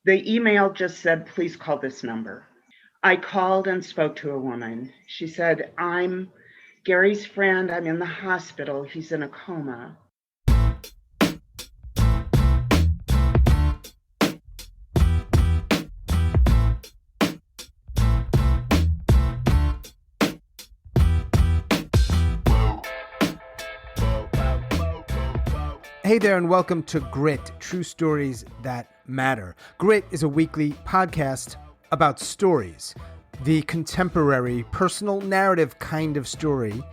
The email just said, please call this number. I called and spoke to a woman. She said, I'm Gary's friend. I'm in the hospital. He's in a coma. Hey there, and welcome to Grit, True Stories That Matter. Grit is a weekly podcast about stories, the contemporary, personal narrative kind of story,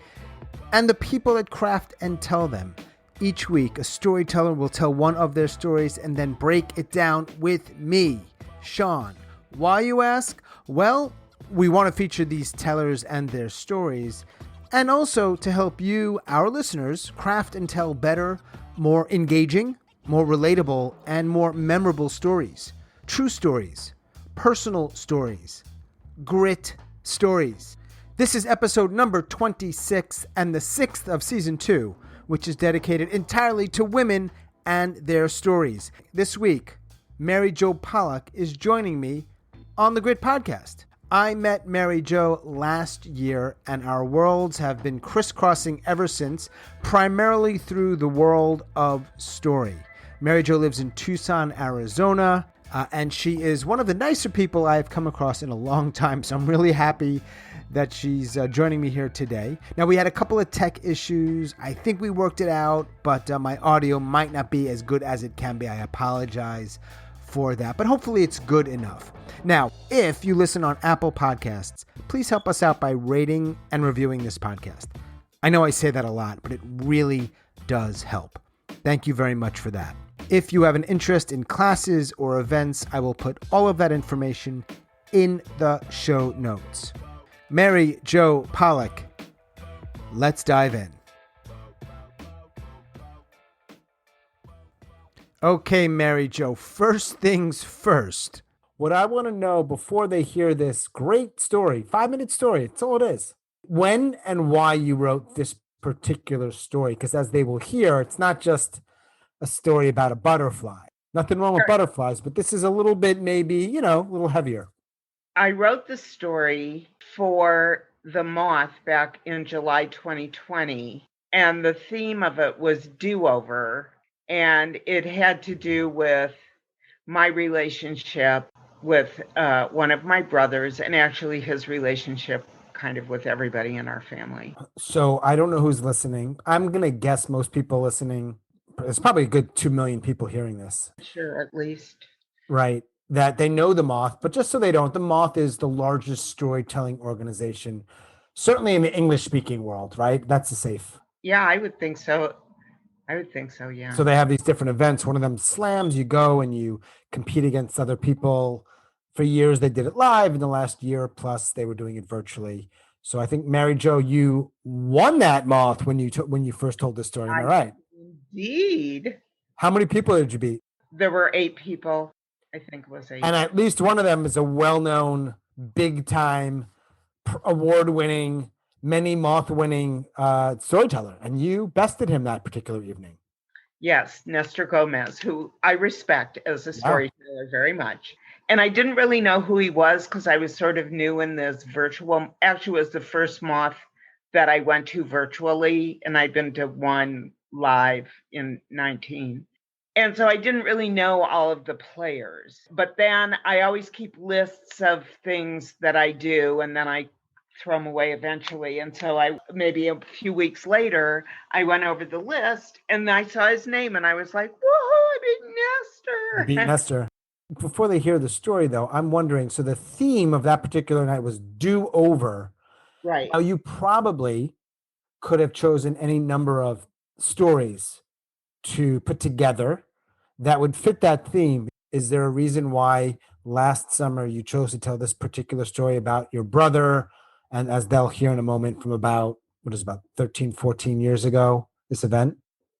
and the people that craft and tell them. Each week, a storyteller will tell one of their stories and then break it down with me, Sean. Why, you ask? Well, we want to feature these tellers and their stories, and also to help you, our listeners, craft and tell better, more engaging, more relatable, and more memorable stories. True stories, personal stories, grit stories. This is episode number 26 and the 6th of season 2, which is dedicated entirely to women and their stories. This week, Mary Jo Pollack is joining me on the Grit podcast. I met Mary Jo last year, and our worlds have been crisscrossing ever since, primarily through the world of story. Mary Jo lives in Tucson, Arizona, and she is one of the nicer people I've come across in a long time, so I'm really happy that she's joining me here today. Now, we had a couple of tech issues. I think we worked it out, but my audio might not be as good as it can be. I apologize for that, but hopefully it's good enough. Now, if you listen on Apple Podcasts, please help us out by rating and reviewing this podcast. I know I say that a lot, but it really does help. Thank you very much for that. If you have an interest in classes or events, I will put all of that information in the show notes. Mary Jo Pollack, let's dive in. Okay, Mary Jo, first things first. What I want to know before they hear this great story, 5-minute story, it's all it is. When and why you wrote this particular story, because as they will hear, it's not just a story about a butterfly. Nothing wrong with butterflies, but this is a little bit maybe, a little heavier. I wrote the story for the Moth back in July 2020, and the theme of it was do-over, and it had to do with my relationship with one of my brothers, and actually his relationship kind of with everybody in our family. So I don't know who's listening. I'm going to guess most people listening, there's probably a good 2 million people hearing this. Sure, at least. Right. That they know the Moth, but just so they don't, the Moth is the largest storytelling organization, certainly in the English-speaking world, right? That's a safe. Yeah, I would think so. Yeah. So they have these different events. One of them slams, you go and you compete against other people. For years, they did it live. In the last year plus, they were doing it virtually. So I think, Mary Jo, you won that Moth when you first told this story. Am I right? Indeed. How many people did you beat? There were 8 people. I think it was 8. And at least one of them is a well-known, big-time, award-winning, many Moth-winning storyteller. And you bested him that particular evening. Yes, Nestor Gomez, who I respect as a storyteller very much. And I didn't really know who he was because I was sort of new in this virtual. Actually, it was the first Moth that I went to virtually, and I'd been to one live in 19. And so I didn't really know all of the players. But then I always keep lists of things that I do, and then I throw them away eventually. And so maybe a few weeks later, I went over the list and I saw his name and I was like, whoa, I beat Nestor. You beat Nestor. Before they hear the story, though, I'm wondering, so the theme of that particular night was do over. Right. Now, you probably could have chosen any number of stories to put together that would fit that theme. Is there a reason why last summer you chose to tell this particular story about your brother? And as they'll hear in a moment, from about 13, 14 years ago, this event?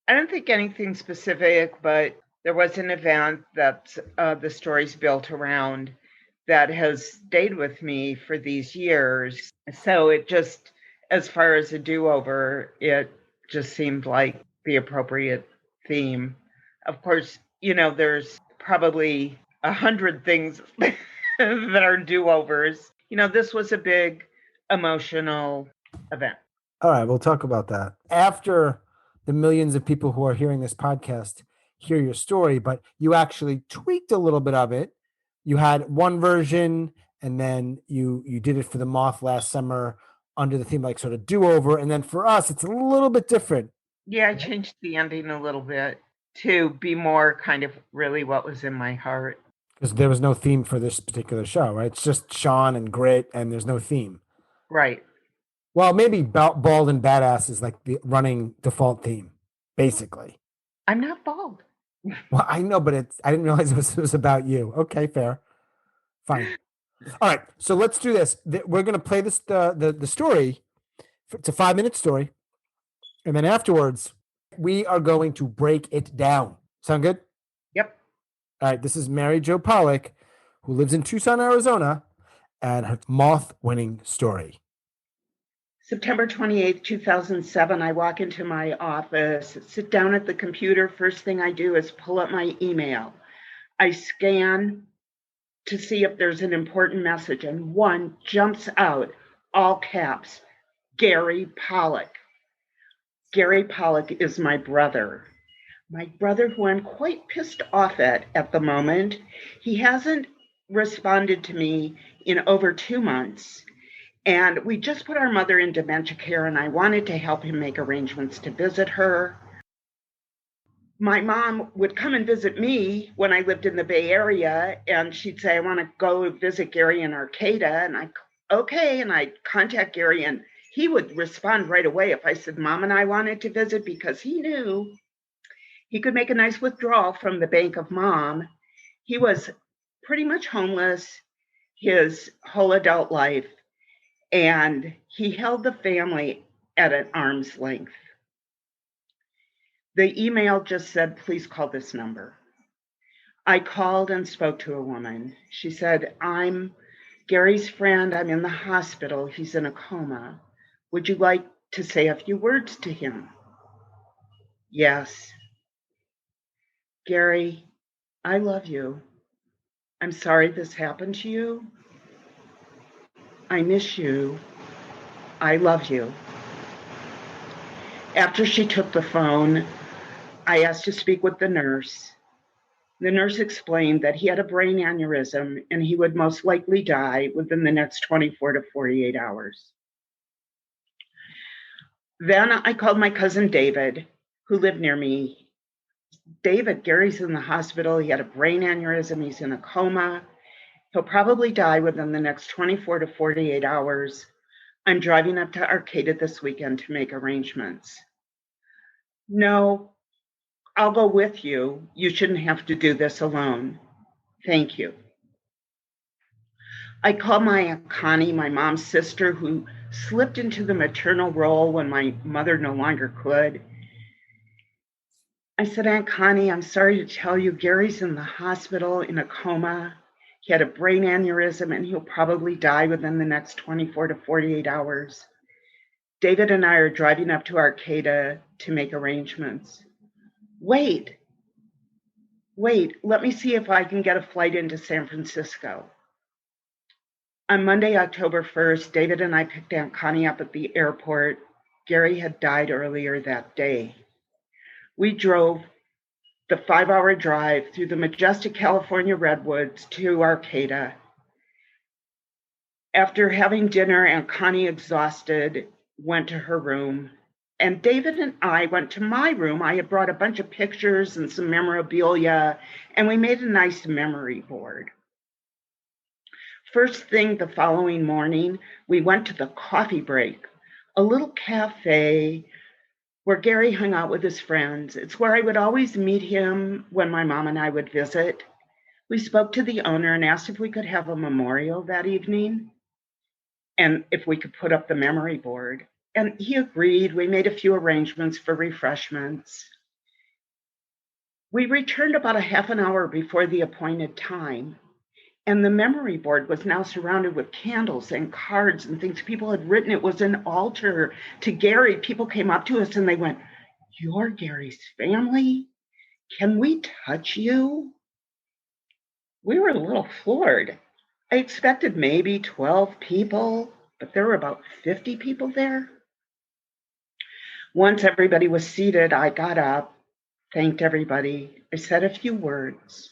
I don't think anything specific, but there was an event that the story's built around that has stayed with me for these years. So it just, as far as a do-over, it just seemed like the appropriate theme. Of course, there's probably 100 things that are do-overs. This was a big emotional event. All right, we'll talk about that after the millions of people who are hearing this podcast hear your story, but you actually tweaked a little bit of it. You had one version, and then you did it for the Moth last summer under the theme like sort of do-over, and then for us it's a little bit different. Yeah, I changed the ending a little bit to be more kind of really what was in my heart. Because there was no theme for this particular show, right? It's just Sean and Grit, and there's no theme. Right. Well, maybe Bald and Badass is like the running default theme, basically. I'm not bald. Well, I know, but I didn't realize it was about you. Okay, fair. Fine. All right, so let's do this. We're going to play this the story. It's a 5-minute story. And then afterwards, we are going to break it down. Sound good? Yep. All right, this is Mary Jo Pollack, who lives in Tucson, Arizona, and her moth-winning story. September 28th, 2007, I walk into my office, sit down at the computer. First thing I do is pull up my email. I scan to see if there's an important message, and one jumps out, all caps, Gary Pollack. Gary Pollack is my brother. My brother, who I'm quite pissed off at the moment. He hasn't responded to me in over 2 months. And we just put our mother in dementia care, and I wanted to help him make arrangements to visit her. My mom would come and visit me when I lived in the Bay Area, and she'd say, I want to go visit Gary in Arcata. And okay. And I'd contact Gary, and he would respond right away if I said Mom and I wanted to visit, because he knew he could make a nice withdrawal from the bank of Mom. He was pretty much homeless his whole adult life, and he held the family at an arm's length. The email just said, please call this number. I called and spoke to a woman. She said, I'm Gary's friend. I'm in the hospital. He's in a coma. Would you like to say a few words to him? Yes. Gary, I love you. I'm sorry this happened to you. I miss you. I love you. After she took the phone, I asked to speak with the nurse. The nurse explained that he had a brain aneurysm and he would most likely die within the next 24 to 48 hours. Then I called my cousin David, who lived near me. David, Gary's in the hospital. He had a brain aneurysm. He's in a coma. He'll probably die within the next 24 to 48 hours. I'm driving up to Arcata this weekend to make arrangements. No, I'll go with you. You shouldn't have to do this alone. Thank you. I called my Aunt Connie, my mom's sister, who slipped into the maternal role when my mother no longer could. I said, Aunt Connie, I'm sorry to tell you, Gary's in the hospital in a coma. He had a brain aneurysm and he'll probably die within the next 24 to 48 hours. David and I are driving up to Arcata to make arrangements. Wait, let me see if I can get a flight into San Francisco. On Monday, October 1st, David and I picked Aunt Connie up at the airport. Gary had died earlier that day. We drove the 5-hour drive through the majestic California redwoods to Arcata. After having dinner, Aunt Connie, exhausted, went to her room, and David and I went to my room. I had brought a bunch of pictures and some memorabilia, and we made a nice memory board. First thing the following morning, we went to the coffee break, a little cafe where Gary hung out with his friends. It's where I would always meet him when my mom and I would visit. We spoke to the owner and asked if we could have a memorial that evening and if we could put up the memory board. And he agreed. We made a few arrangements for refreshments. We returned about a half an hour before the appointed time. And the memory board was now surrounded with candles and cards and things people had written. It was an altar to Gary. People came up to us and they went, "You're Gary's family? Can we touch you?" We were a little floored. I expected maybe 12 people, but there were about 50 people there. Once everybody was seated, I got up, thanked everybody. I said a few words,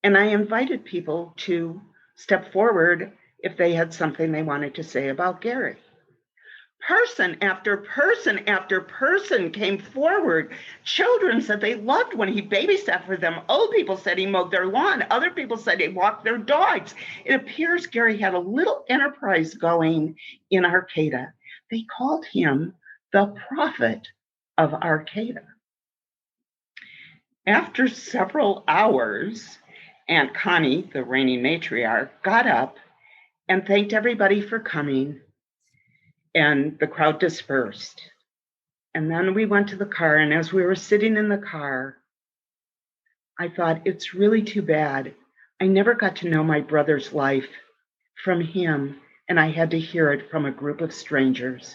and I invited people to step forward if they had something they wanted to say about Gary. Person after person after person came forward. Children said they loved when he babysat for them. Old people said he mowed their lawn. Other people said he walked their dogs. It appears Gary had a little enterprise going in Arcata. They called him the prophet of Arcata. After several hours, Aunt Connie, the reigning matriarch, got up and thanked everybody for coming, and the crowd dispersed. And then we went to the car, and as we were sitting in the car, I thought, it's really too bad. I never got to know my brother's life from him, and I had to hear it from a group of strangers.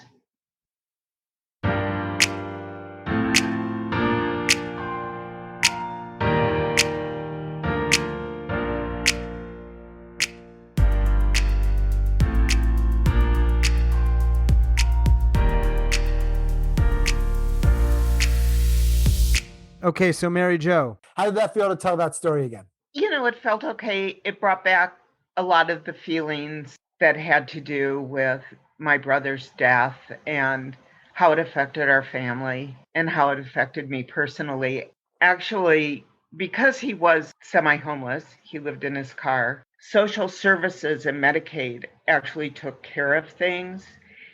Okay, so Mary Jo, how did that feel to tell that story again? You know, it felt okay. It brought back a lot of the feelings that had to do with my brother's death and how it affected our family and how it affected me personally. Actually, because he was semi-homeless, he lived in his car. Social services and Medicaid actually took care of things.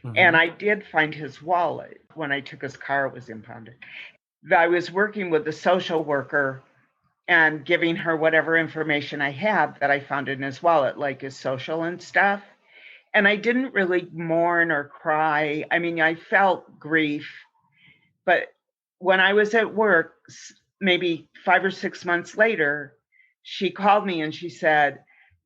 Mm-hmm. And I did find his wallet. When I took his car, it was impounded. I was working with a social worker and giving her whatever information I had that I found in his wallet, like his social and stuff. And I didn't really mourn or cry. I mean, I felt grief. But when I was at work, maybe 5 or 6 months later, she called me and she said,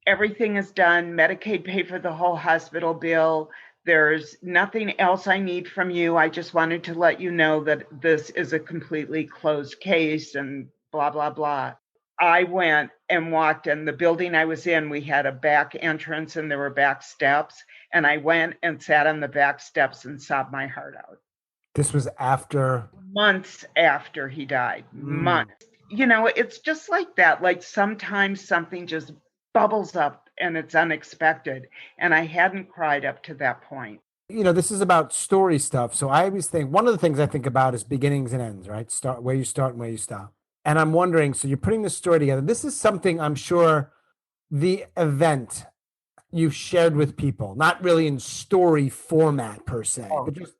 everything is done. Medicaid paid for the whole hospital bill. There's nothing else I need from you. I just wanted to let you know that this is a completely closed case and blah, blah, blah. I went and walked in the building I was in. We had a back entrance and there were back steps. And I went and sat on the back steps and sobbed my heart out. This was after? Months after he died. Months. You know, it's just like that. Like sometimes something just bubbles up and it's unexpected. And I hadn't cried up to that point. You know, this is about story stuff. So I always think, one of the things I think about is beginnings and ends, right? Start where you start and where you stop. And I'm wondering, so you're putting this story together. This is something I'm sure the event you've shared with people, not really in story format per se, but just,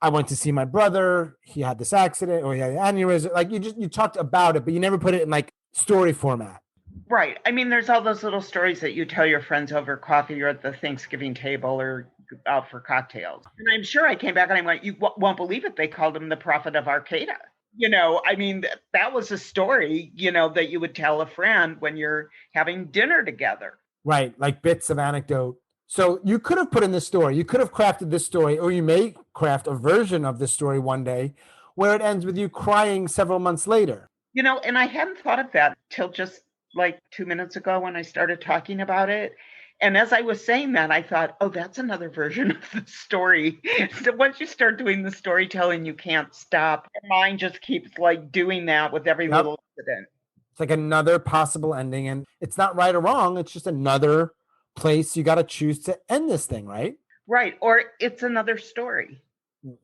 I went to see my brother, he had this accident or he had an aneurysm. Like you talked about it, but you never put it in like story format. Right. I mean, there's all those little stories that you tell your friends over coffee or at the Thanksgiving table or out for cocktails. And I'm sure I came back and I went, you won't believe it. They called him the prophet of Arcata. You know, I mean, that was a story, you know, that you would tell a friend when you're having dinner together. Right. Like bits of anecdote. So you could have put in this story. You could have crafted this story, or you may craft a version of this story one day where it ends with you crying several months later. You know, and I hadn't thought of that till just like 2 minutes ago when I started talking about it. And as I was saying that, I thought, oh, that's another version of the story. So once you start doing the storytelling, you can't stop. Your mind just keeps like doing that with every little incident. It's like another possible ending. And it's not right or wrong. It's just another place you got to choose to end this thing, right? Right. Or it's another story.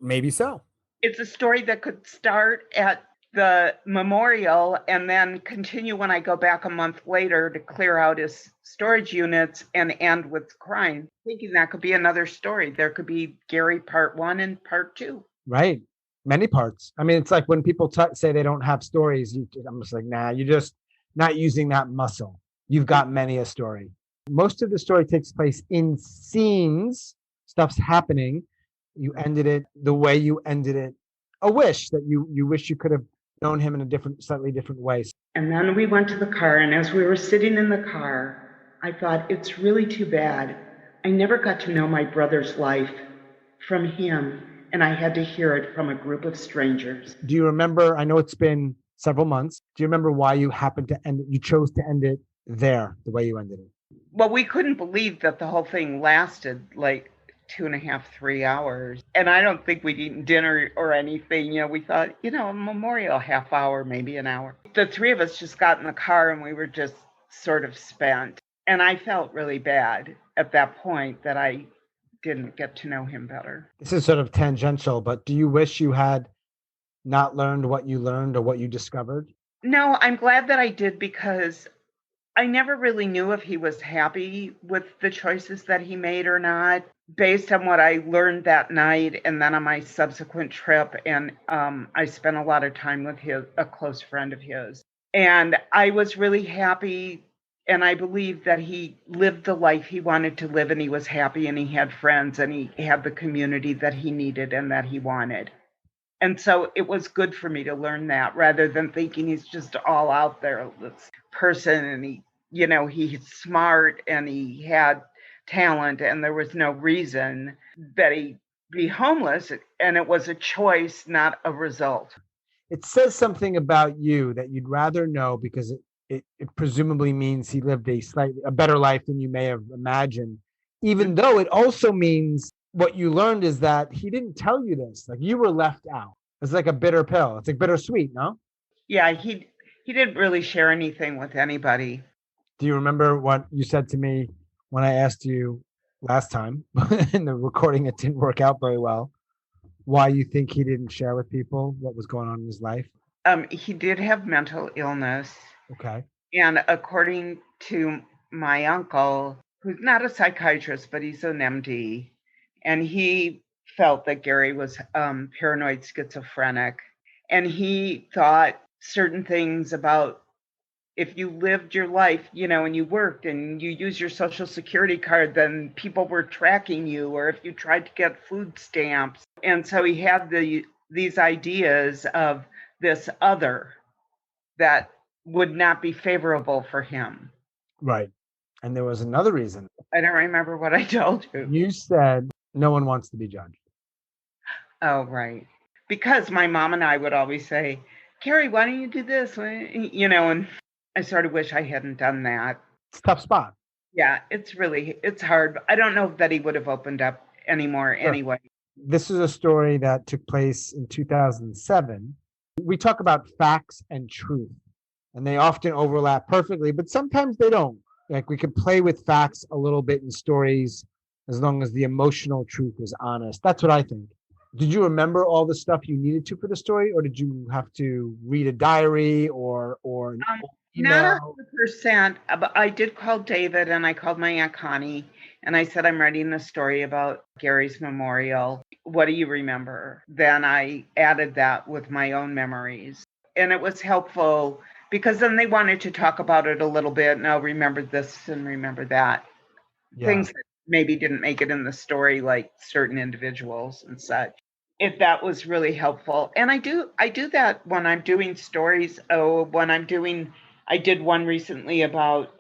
Maybe so. It's a story that could start at the memorial and then continue when I go back a month later to clear out his storage units and end with crying. Thinking that could be another story. There could be Gary part 1 and part 2. Right. Many parts. I mean, it's like when people say they don't have stories, I'm just like, nah, you're just not using that muscle. You've got many a story. Most of the story takes place in scenes. Stuff's happening. You ended it the way you ended it. A wish that you wish you could have known him in a slightly different way. And then we went to the car, and as we were sitting in the car, I thought, it's really too bad. I never got to know my brother's life from him, and I had to hear it from a group of strangers. Do you remember, I know it's been several months, do you remember why you happened to end it? You chose to end it there the way you ended it? Well, we couldn't believe that the whole thing lasted like 2.5, 3 hours. And I don't think we'd eaten dinner or anything. We thought, a memorial half hour, maybe an hour. The three of us just got in the car and we were just sort of spent. And I felt really bad at that point that I didn't get to know him better. This is sort of tangential, but do you wish you had not learned what you learned or what you discovered? No, I'm glad that I did, because I never really knew if he was happy with the choices that he made or not, based on what I learned that night and then on my subsequent trip. And I spent a lot of time with a close friend of his. And I was really happy. And I believe that he lived the life he wanted to live, and he was happy, and he had friends, and he had the community that he needed and that he wanted. And so it was good for me to learn that, rather than thinking he's just all out there, this person, and he's smart and he had talent, and there was no reason that he be homeless, and it was a choice, not a result. It says something about you that you'd rather know, because it presumably means he lived a better life than you may have imagined, even though it also means what you learned is that he didn't tell you this. Like, you were left out. It's like a bitter pill. It's like bittersweet, no? Yeah, he didn't really share anything with anybody. Do you remember what you said to me when I asked you last time in the recording? It didn't work out very well. Why you think he didn't share with people what was going on in his life? He did have mental illness. Okay. And according to my uncle, who's not a psychiatrist, but he's an MD, and he felt that Gary was paranoid schizophrenic. And he thought certain things about, if you lived your life, and you worked and you used your social security card, then people were tracking you, or if you tried to get food stamps. And so he had these ideas of this other that would not be favorable for him. Right. And there was another reason. I don't remember what I told you. You said no one wants to be judged. Oh, right. Because my mom and I would always say, Carrie, why don't you do this? And I sort of wish I hadn't done that. It's a tough spot. Yeah, it's hard. I don't know that he would have opened up anymore anyway. This is a story that took place in 2007. We talk about facts and truth, and they often overlap perfectly, but sometimes they don't. Like, we could play with facts a little bit in stories as long as the emotional truth is honest. That's what I think. Did you remember all the stuff you needed to for the story, or did you have to read a diary or not 100%, but I did call David, and I called my Aunt Connie, and I said, I'm writing a story about Gary's memorial. What do you remember? Then I added that with my own memories. And it was helpful, because then they wanted to talk about it a little bit. And remember this and remember that. Yeah. Things that maybe didn't make it in the story, like certain individuals and such. If that was really helpful. And I do that when I'm doing stories. I did one recently about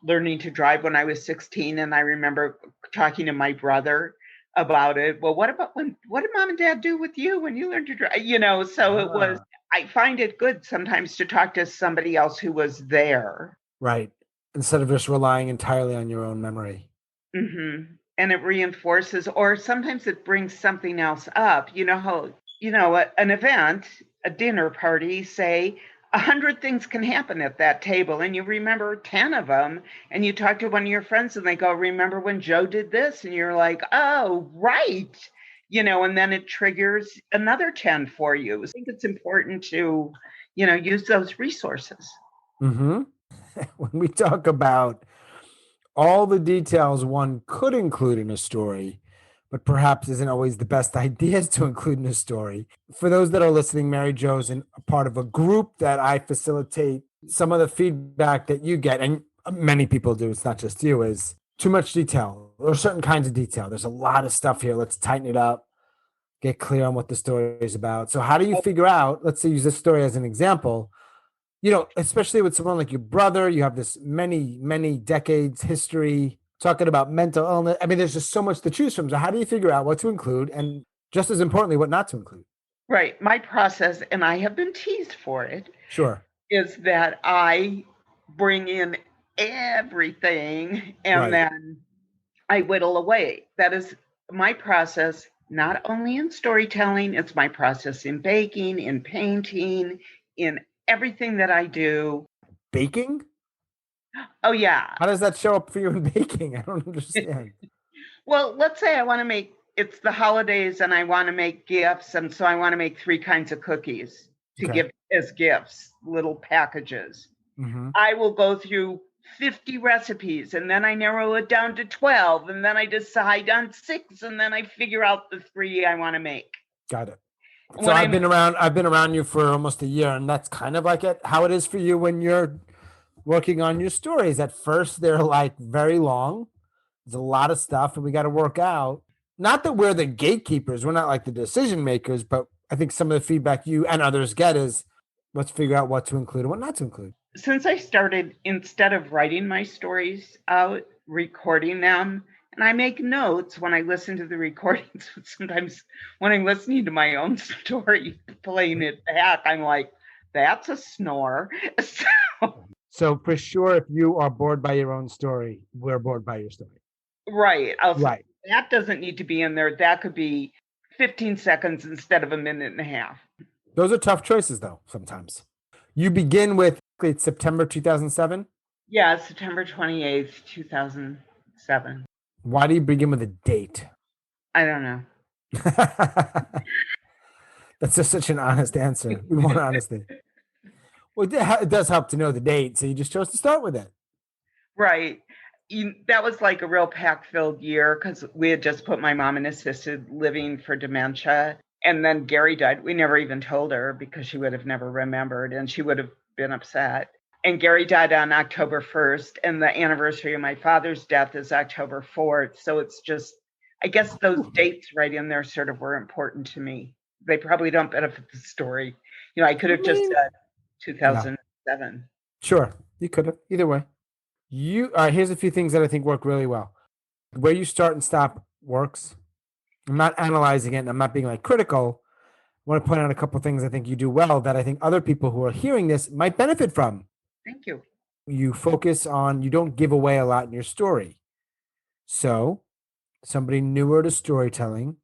learning to drive when I was 16. And I remember talking to my brother about it. Well, what did mom and dad do with you when you learned to drive? So it was, I find it good sometimes to talk to somebody else who was there. Right. Instead of just relying entirely on your own memory. Mm-hmm. And it reinforces, or sometimes it brings something else up. How, an event, a dinner party, say, 100 things can happen at that table, and you remember 10 of them, and you talk to one of your friends and they go, remember when Joe did this? And you're like, oh, right. And then it triggers another 10 for you. I think it's important to, use those resources. Mm-hmm. When we talk about all the details one could include in a story, but perhaps isn't always the best ideas to include in a story. For those that are listening, Mary Jo's a part of a group that I facilitate. Some of the feedback that you get, and many people do, it's not just you, is too much detail or certain kinds of detail. There's a lot of stuff here. Let's tighten it up, get clear on what the story is about. So how do you figure out, let's say use this story as an example, especially with someone like your brother, you have this many, many decades history, talking about mental illness. I mean, there's just so much to choose from. So how do you figure out what to include, and just as importantly, what not to include? Right. My process, and I have been teased for it. Sure. Is that I bring in everything, and Right. then I whittle away. That is my process, not only in storytelling, it's my process in baking, in painting, in everything that I do. Baking? Oh, yeah. How does that show up for you in baking? I don't understand. Well, let's say I want to make it's the holidays and I want to make gifts. And so I want to make 3 kinds of cookies to Okay. give as gifts, little packages. Mm-hmm. I will go through 50 recipes and then I narrow it down to 12 and then I decide on 6 and then I figure out the 3 I want to make. Got it. So When I'm I've been around you for almost a year, and that's kind of like how it is for you when you're working on your stories. At first, they're like very long. There's a lot of stuff, and we got to work out. Not that we're the gatekeepers, we're not like the decision makers, but I think some of the feedback you and others get is let's figure out what to include and what not to include. Since I started, instead of writing my stories out, recording them, and I make notes when I listen to the recordings. Sometimes when I'm listening to my own story, playing it back, I'm like, that's a snore. So for sure, if you are bored by your own story, we're bored by your story. Right. Right. That doesn't need to be in there. That could be 15 seconds instead of a minute and a half. Those are tough choices, though, sometimes. You begin with it's September 2007. Yeah, September 28th, 2007. Why do you begin with a date? I don't know. That's just such an honest answer. We want honesty. Well, it does help to know the date, so you just chose to start with it. Right. That was like a real pack-filled year because we had just put my mom in assisted living for dementia. And then Gary died. We never even told her because she would have never remembered and she would have been upset. And Gary died on October 1st. And the anniversary of my father's death is October 4th. So it's just, I guess those dates right in there sort of were important to me. They probably don't benefit the story. I could have just said 2007. Sure, you could have. Either way. All right, here's a few things that I think work really well. Where you start and stop works. I'm not analyzing it and I'm not being like critical. I want to point out a couple of things I think you do well that I think other people who are hearing this might benefit from. Thank you. You focus on, you don't give away a lot in your story. So somebody newer to storytelling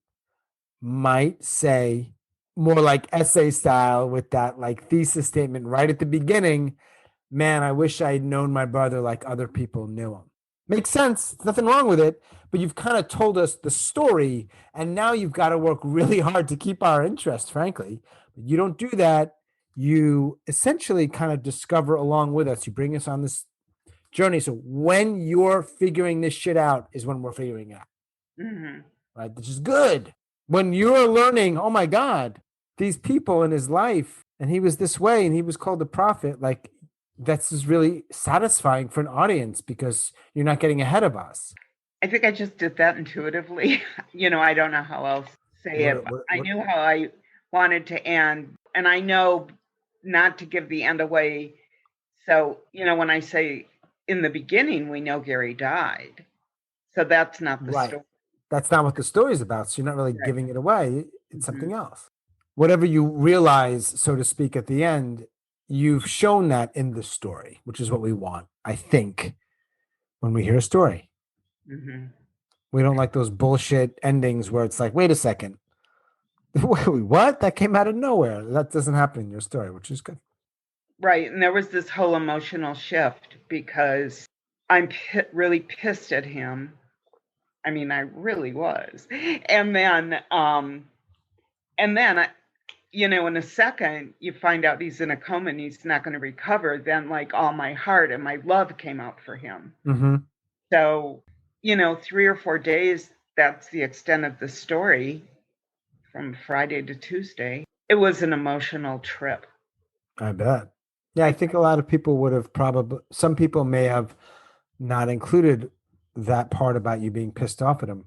might say more like essay style with that like thesis statement right at the beginning. Man, I wish I had known my brother like other people knew him. Makes sense. There's nothing wrong with it, but you've kind of told us the story, and now you've got to work really hard to keep our interest, frankly. But you don't do that. You essentially kind of discover along with us. You bring us on this journey. So when you're figuring this shit out is when we're figuring it out. Mm-hmm. Right? Which is good. When you're learning, oh my God, these people in his life, and he was this way, and he was called a prophet, like that's just really satisfying for an audience because you're not getting ahead of us. I think I just did that intuitively. I don't know how else to say it. I knew how I wanted to end, and I know not to give the end away. So, when I say in the beginning, we know Gary died. So that's not the story. That's not what the story is about. So you're not really giving it away. It's something else. Whatever you realize, so to speak, at the end, you've shown that in the story, which is what we want, I think, when we hear a story. Mm-hmm. We don't like those bullshit endings where it's like, wait a second. What? That came out of nowhere. That doesn't happen in your story, which is good. Right. And there was this whole emotional shift because I'm really pissed at him. I mean, I really was. And then, in a second, you find out he's in a coma and he's not going to recover. Then, like, all my heart and my love came out for him. Mm-hmm. So, 3 or 4 days, that's the extent of the story from Friday to Tuesday. It was an emotional trip. I bet. Yeah, I think a lot of people would have some people may have not included that part about you being pissed off at him.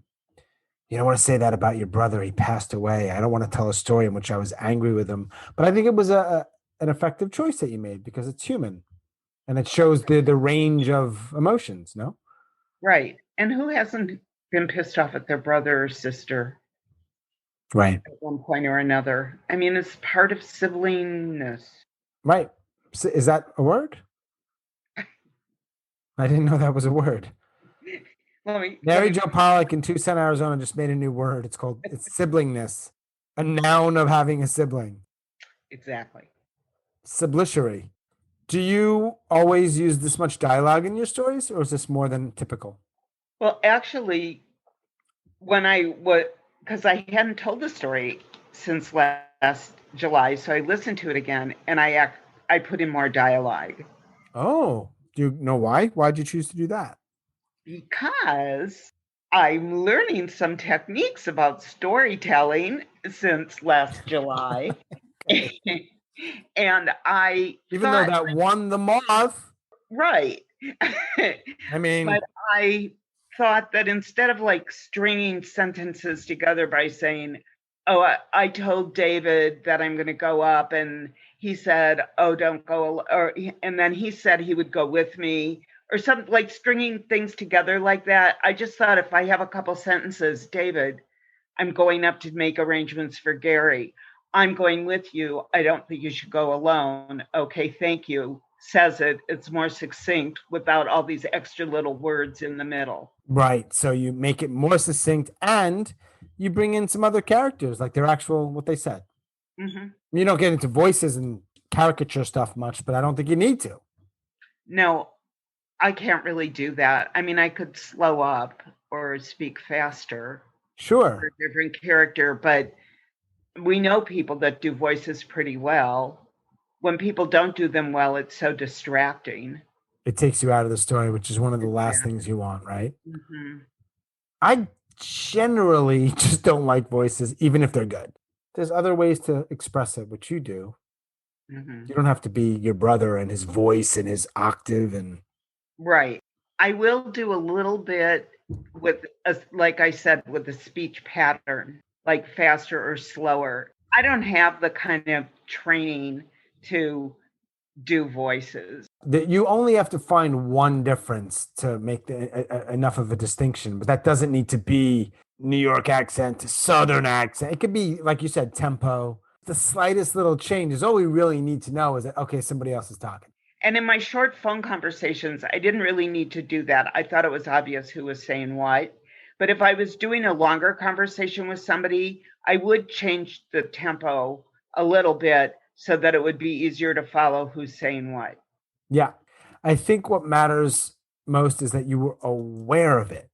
You don't want to say that about your brother. He passed away. I don't want to tell a story in which I was angry with him. But I think it was an effective choice that you made because it's human. And it shows the range of emotions, no? Right. And who hasn't been pissed off at their brother or sister? Right. At one point or another. I mean, it's part of siblingness. Right. So is that a word? I didn't know that was a word. Let me Jo Pollack in Tucson, Arizona just made a new word. It's siblingness, a noun of having a sibling. exactly. Subliterary. Do you always use this much dialogue in your stories, or is this more than typical? Well, actually, when I was, because I hadn't told the story since last July, so I listened to it again, and I put in more dialogue. Oh, do you know why? Why'd you choose to do that? Because I'm learning some techniques about storytelling since last July. Okay. And I Even though thought, that won the moth. right. I mean, But I thought that instead of like stringing sentences together by saying, oh, I told David that I'm going to go up, and he said, oh, don't go, and then he said he would go with me, or something, like stringing things together like that. I just thought, if I have a couple sentences, David, I'm going up to make arrangements for Gary. I'm going with you. I don't think you should go alone. Okay, thank you. Says it. It's more succinct without all these extra little words in the middle. right. So you make it more succinct and you bring in some other characters, like their actual, what they said. Mm-hmm. You don't get into voices and caricature stuff much, but I don't think you need to. No, I can't really do that. I mean, I could slow up or speak faster Sure. for a different character, but we know people that do voices pretty well. When people don't do them well, it's so distracting. It takes you out of the story, which is one of the last things you want, right? Mm-hmm. I generally just don't like voices, even if they're good. There's other ways to express it, which you do. Mm-hmm. You don't have to be your brother and his voice and his octave and Right. I will do a little bit with, like I said, with the speech pattern, like faster or slower. I don't have the kind of training to do voices. that you only have to find one difference to make enough of a distinction, but that doesn't need to be New York accent to Southern accent. It could be, like you said, tempo. The slightest little change is all we really need to know is that, okay, somebody else is talking. And in my short phone conversations, I didn't really need to do that. I thought it was obvious who was saying what. But if I was doing a longer conversation with somebody, I would change the tempo a little bit so that it would be easier to follow who's saying what. Yeah. I think what matters most is that you were aware of it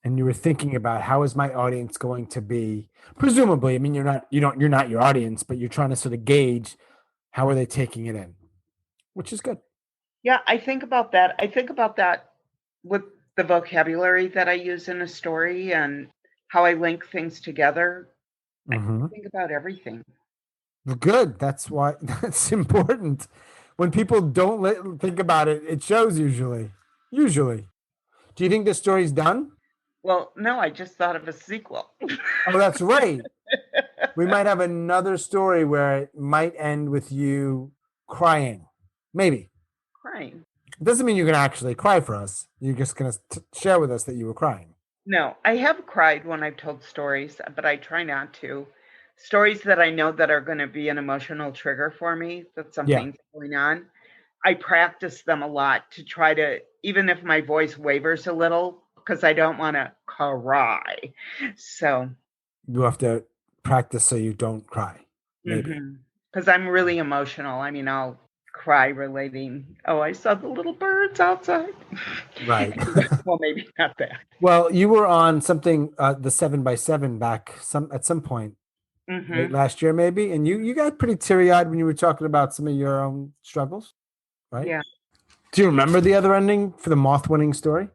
and you were thinking about how is my audience going to be, presumably. I mean, you're not your audience, but you're trying to sort of gauge how are they taking it in, which is good. Yeah, I think about that. I think about that with the vocabulary that I use in a story and how I link things together. I Mm-hmm. think about everything. Good. That's why that's important. When people don't think about it, it shows usually. Usually. Do you think the story's done? Well, no, I just thought of a sequel. Oh, that's right. We might have another story where it might end with you crying. Maybe. Crying. It doesn't mean you're going to actually cry for us. You're just going to share with us that you were crying. No, I have cried when I've told stories, but I try not to. Stories that I know that are going to be an emotional trigger for me, that Yeah. something's going on. I practice them a lot to try to, even if my voice wavers a little, because I don't want to cry. So, You have to practice so you don't cry. Maybe. because I'm really emotional. I mean, I'll cry relating, oh, I saw the little birds outside. Right. Well, maybe not that. Well, you were on something, the 7x7 back at some point late last year, maybe, and you got pretty teary eyed when you were talking about some of your own struggles, right? Yeah. Do you remember the other ending for the moth winning story?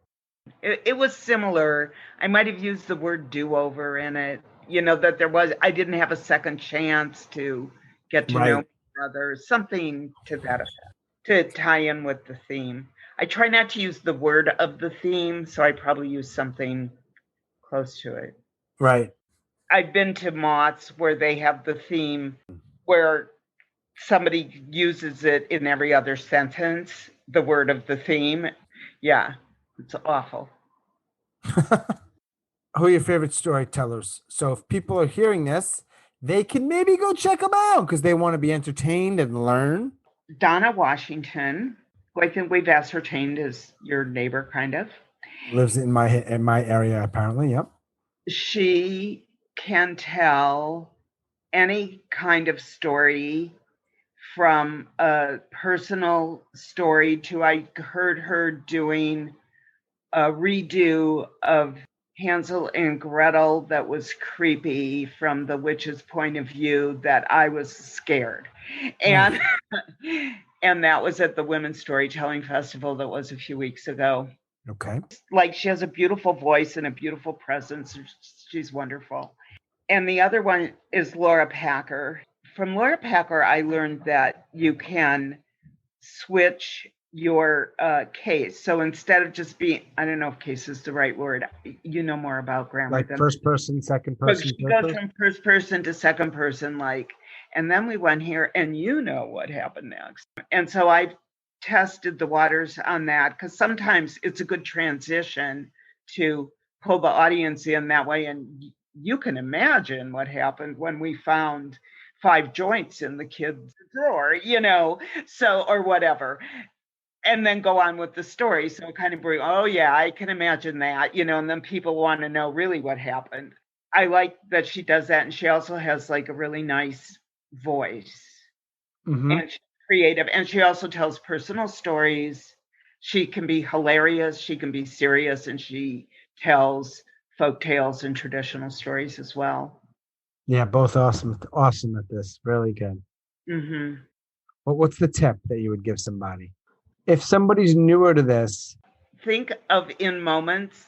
It was similar. I might have used the word do-over in it. You know, that I didn't have a second chance to get to know my brother, something to that effect, to tie in with the theme. I try not to use the word of the theme, so I probably use something close to it. Right. I've been to moths where they have the theme where somebody uses it in every other sentence, the word of the theme. Yeah, it's awful. Who are your favorite storytellers? So if people are hearing this, they can maybe go check them out because they want to be entertained and learn. Donna Washington, who I think we've ascertained is your neighbor, kind of. Lives in my area, apparently. Yep. She can tell any kind of story, from a personal story to, I heard her doing a redo of Hansel and Gretel that was creepy from the witch's point of view, that I was scared. And and that was at the Women's Storytelling Festival that was a few weeks ago. Okay. Like, she has a beautiful voice and a beautiful presence. She's wonderful. And the other one is Laura Packer. From Laura Packer, I learned that you can switch your case. So instead of just being, I don't know if case is the right word. You know more about grammar Like than first person, second person. She goes from first person to second person, like, and then we went here, and you know what happened next. And so I tested the waters on that, because sometimes it's a good transition to pull the audience in that way. And you can imagine what happened when we found 5 joints in the kid's drawer, so, or whatever, and then go on with the story. So kind of bring, oh yeah, I can imagine that, and then people want to know really what happened. I like that she does that. And she also has like a really nice voice. And she's creative. And she also tells personal stories. She can be hilarious, she can be serious, and she tells folk tales and traditional stories as well. Yeah, both awesome at this. Really good. What's the tip that you would give somebody? If somebody's newer to this, think of in moments,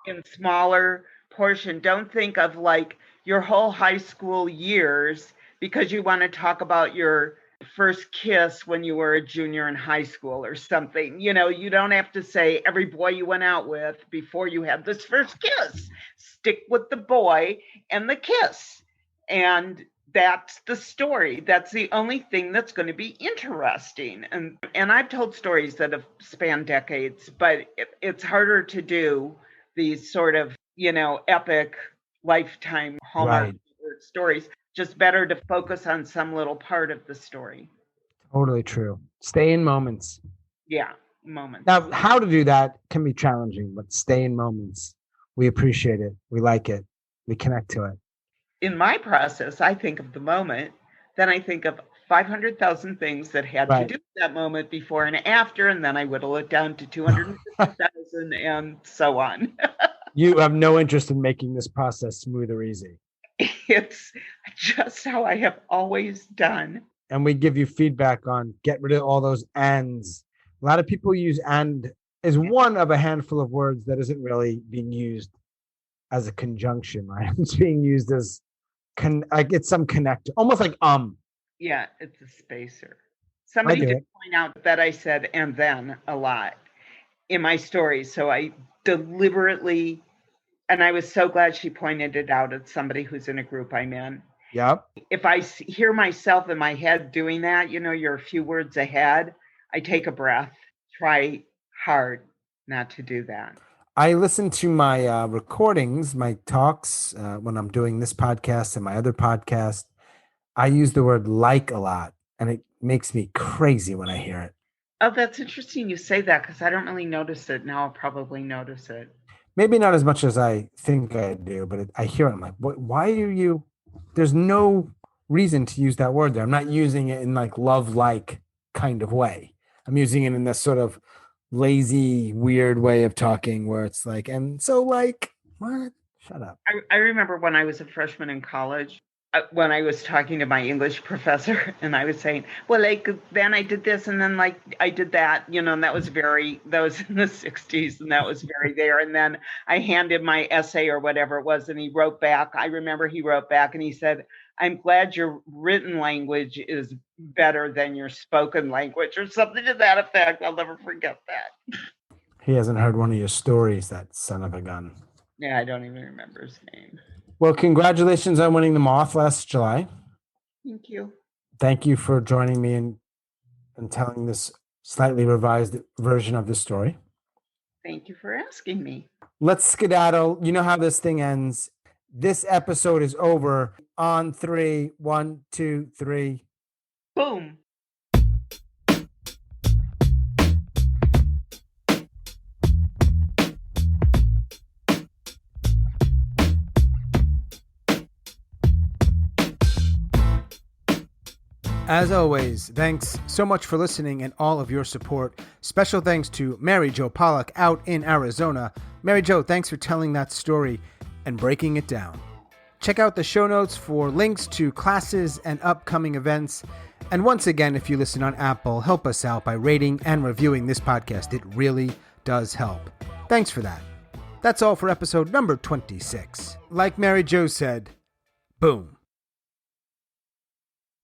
in smaller portion. Don't think of like your whole high school years, because you want to talk about your first kiss when you were a junior in high school or something. You don't have to say every boy you went out with before you had this first kiss. Stick with the boy and the kiss. And that's the story. That's the only thing that's going to be interesting. And I've told stories that have spanned decades, but it's harder to do these sort of, epic lifetime Hallmark stories. Just better to focus on some little part of the story. Totally true. Stay in moments. Yeah, moments. Now, how to do that can be challenging, but stay in moments. We appreciate it. We like it. We connect to it. In my process, I think of the moment, then I think of 500,000 things that had to do with that moment before and after, and then I whittle it down to 250,000 and so on. You have no interest in making this process smooth or easy. It's just how I have always done. And we give you feedback on get rid of all those ands. A lot of people use and as one of a handful of words that isn't really being used as a conjunction, right? It's being used as like it's some connector, almost like Yeah, it's a spacer. Somebody did point out that I said and then a lot in my stories, so I deliberately, and I was so glad she pointed it out as somebody who's in a group I'm in. Yep. If I hear myself in my head doing that, you're a few words ahead, I take a breath, try hard not to do that. I listen to my recordings, my talks, when I'm doing this podcast and my other podcast. I use the word like a lot, and it makes me crazy when I hear it. Oh, that's interesting you say that, because I don't really notice it. Now I'll probably notice it. Maybe not as much as I think I do, but I hear it. I'm like, why are you? There's no reason to use that word there. I'm not using it in like love-like kind of way. I'm using it in this sort of lazy, weird way of talking where it's like, and so like, what? Shut up. I remember when I was a freshman in college, when I was talking to my English professor, and I was saying, well, like, then I did this, and then like I did that, and that was in the 60s, and that was very there. And then I handed my essay or whatever it was, and he wrote back. I remember he wrote back and he said, I'm glad your written language is better than your spoken language, or something to that effect. I'll never forget that. He hasn't heard one of your stories, that son of a gun. Yeah, I don't even remember his name. Well, congratulations on winning the Moth last July. Thank you. Thank you for joining me and telling this slightly revised version of the story. Thank you for asking me. Let's skedaddle. You know how this thing ends. This episode is over on 3. 1, 2, 3. Boom. As always, thanks so much for listening and all of your support. Special thanks to Mary Jo Pollack out in Arizona. Mary Jo, thanks for telling that story and breaking it down. Check out the show notes for links to classes and upcoming events. And once again, if you listen on Apple, help us out by rating and reviewing this podcast. It really does help. Thanks for that. That's all for episode number 26. Like Mary Jo said, boom.